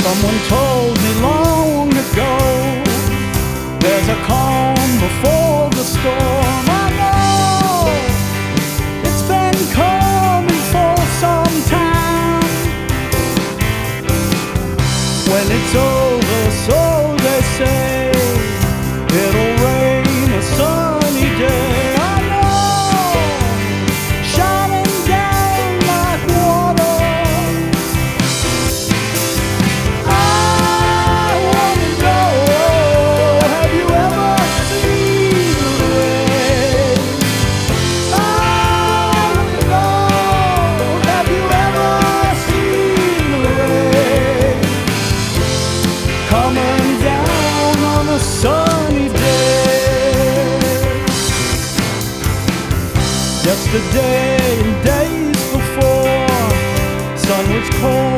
Someone told me long ago, there's a calm before the storm. I know it's been coming for some time. When it's over, so they say, it'll rain a sunny day. I know, shining down like water. I wanna know, have you ever seen the rain? I wanna know, have you ever seen the rain coming down on a sunny day? Yesterday and days before, sun was cold